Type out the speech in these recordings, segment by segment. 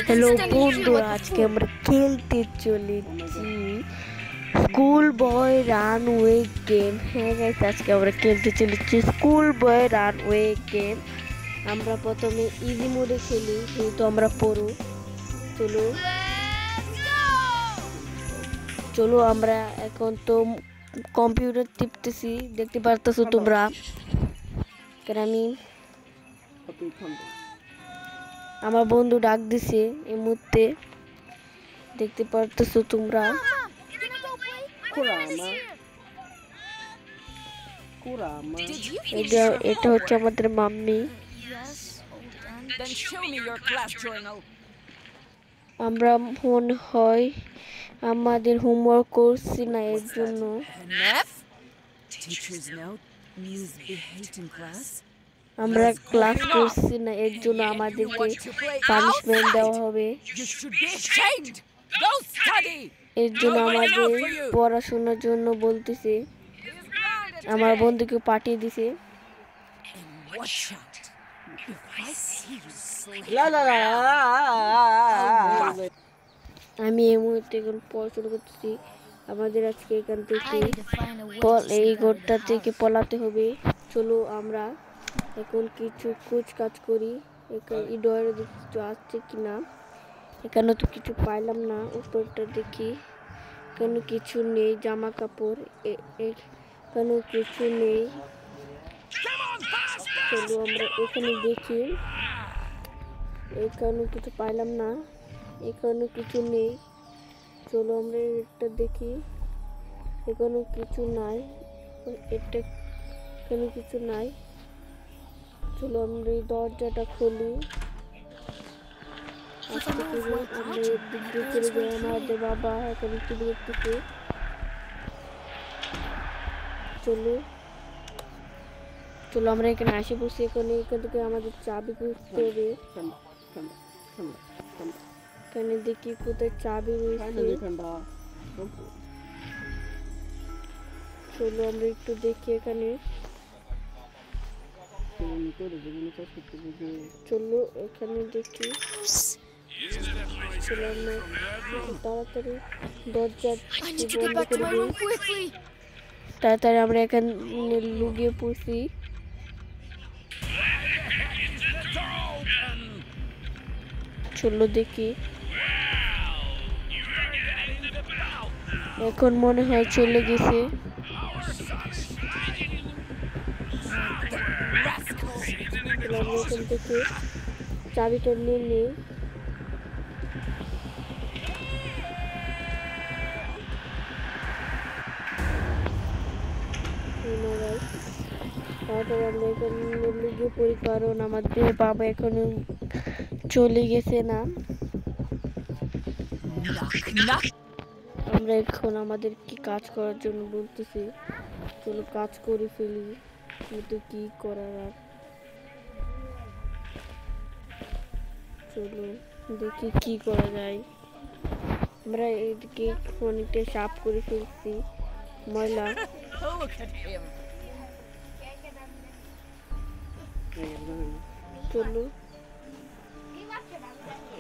Hello বন্ধুরা, আজকে আমরা খেলতে চলেছি স্কুল বয় রানওয়ে গেম। হ্যাঁ গাইস, আজকে আমরা খেলতে চলেছি স্কুল বয় রানওয়ে গেম। আমরা প্রথমে ইজি মোডে খেলি, যেহেতু আমরা পড়ো। চলো আমরা এখন তো কম্পিউটার টিপতেছি, দেখতে পারতেছো তোমরা। আমি আমার বন্ধু ডাক দিছে এই মুহূর্তে, দেখতে পারতেছো তোমরা। এটা হচ্ছে আমাদের মাম্মি। আমরা মনে হয় আমাদের হোমওয়ার্ক করছি না, এর জন্য আমরা ক্লাস করছি না, এর জন্য আমাদেরকে পানিশমেন্ট দেওয়া হবে। এর জন্য আমাদের পড়াশোনার জন্য বলতেছে। আমার বন্ধুকে পাঠিয়ে দিছে। আমি এই মুহূর্তে এখন পড়াশোনা করতেছি। আমাদের আজকে এখান থেকে এই ঘরটা থেকে পলাতে হবে। চলো আমরা এখন কিছু খোঁজ কাজ করি। এই ডোরে কিছু আসছে কিনা। এখানে তো কিছু পাইলাম না। উপরটা দেখি, এখানে কিছু নেই। জামা কাপড় এখানে কিছু নেই। চলো আমরা এখানে দেখি, এখানে কিছু পাইলাম না। এখানে কিছু নেই। চলো আমরা এটা দেখি, এখানে কিছু নাই। এটা এখানে কিছু নাই। চলো আমরা এই দরজাটা খুলি। আমরা এদিক দিয়ে চলে যাই। আমাদের বাবা এখানে কি দেখতেছে। চলো চলো আমরা এখানে আসে বসে। এখান থেকে আমাদের চাবি খুঁজতে হবে। এখানে দেখি কোথায় চাবি রয়েছে। চলো আমরা একটু দেখি এখানে। চলো এখানে দেখি। চলো আমরা তাড়াতাড়ি দরজা বন্ধ করে দিই। তাড়াতাড়ি আমরা এখানে লুকিয়ে পড়ছি। চলো দেখি, এখন মনে হয় চলে গেছে। এখান থেকে চাবিটা নিয়ে নিই। তারপরে আমরা এখানে লুকিয়ে পড়ি, কারণ আমাদের বাবা এখনো চলে গেছে না। আমরা এখন আমাদের কি কাজ করার জন্য বলতেছি। চলো কাজ করে ফেলি, কিন্তু কি করার আর। চলো দেখি কি করা যায়। আমরা এদিকে অনেকটা সাফ করে ফেলছি ময়লা। চলো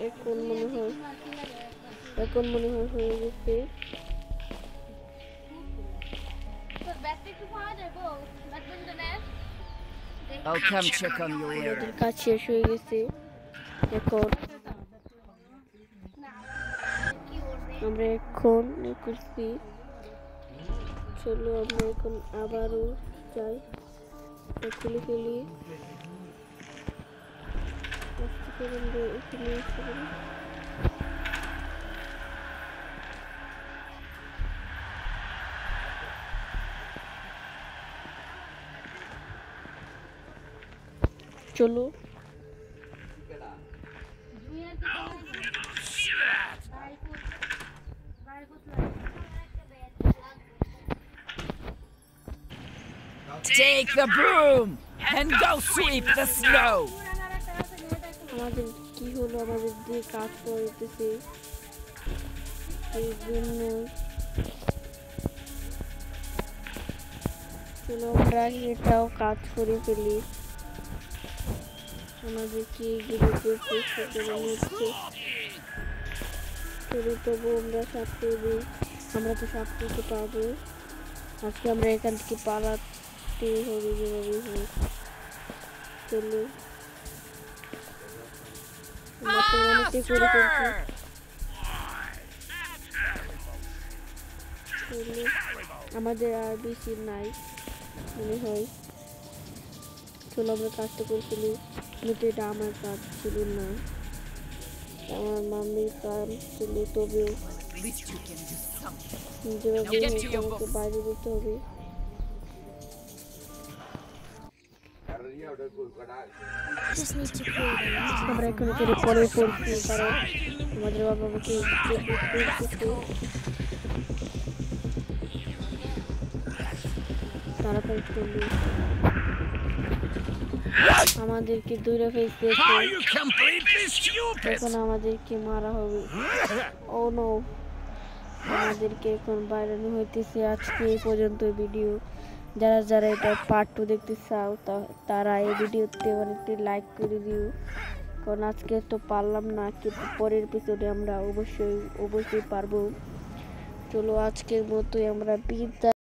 এখন মনে হয় হয়ে গেছে। আমাদের কাজ শেষ হয়ে গেছে। এখন আমরা করছি। চলো আমরা এখন আবারও যাই, খুলে ফেলি। চলো Take the broom and go sweep the snow. আমাদের কি হলো, আমাদের দিয়ে কাজ করতেছে এই জন্য। চলো আমরা এটাও কাজ করে ফেলি। আমাদেরকে এগুলোকে পরিষ্কার করে নিচ্ছে। তবু আমরা সাপকে দিই, আমরা তো সাপকে পাবো। আজকে আমরা এখান থেকে পালাতে হবে যেভাবে হোক। চলো আমরা তো অনেকটাই করে ফেলছি। চলো আমাদের আর বেশি নাই মনে হয়। চলো আমরা কাজটা করে ফেলি, কিন্তু এটা আমার কাজ ছিল না, আমার মাম্মির কাজ ছিল। তবেও At least you can do something. যেভাবে Get হোক to your আমাকে books. বাইরে যেতে হবে। আমরা এখন করে পরে পড়ছি, কারণ আমাদের বাবা আমাকে তাড়াতাড়ি চলবে, আমাদেরকে দূরে ফেলতে। Are you completely stupid? এখন আমাদেরকে মারা হবে। ও নো, আমাদেরকে এখন বাইরানো হইতেছে। আজকে এই পর্যন্ত ভিডিও। যারা যারা এটা পার্ট 2 দেখতে চাও তারা এই ভিডিওতে অনেকটি লাইক করে দিও, কারণ আজকে তো পারলাম না, কিন্তু পরের এপিসোডে আমরা অবশ্যই পারবো। চলো আজকের মতোই আমরা বিদায়।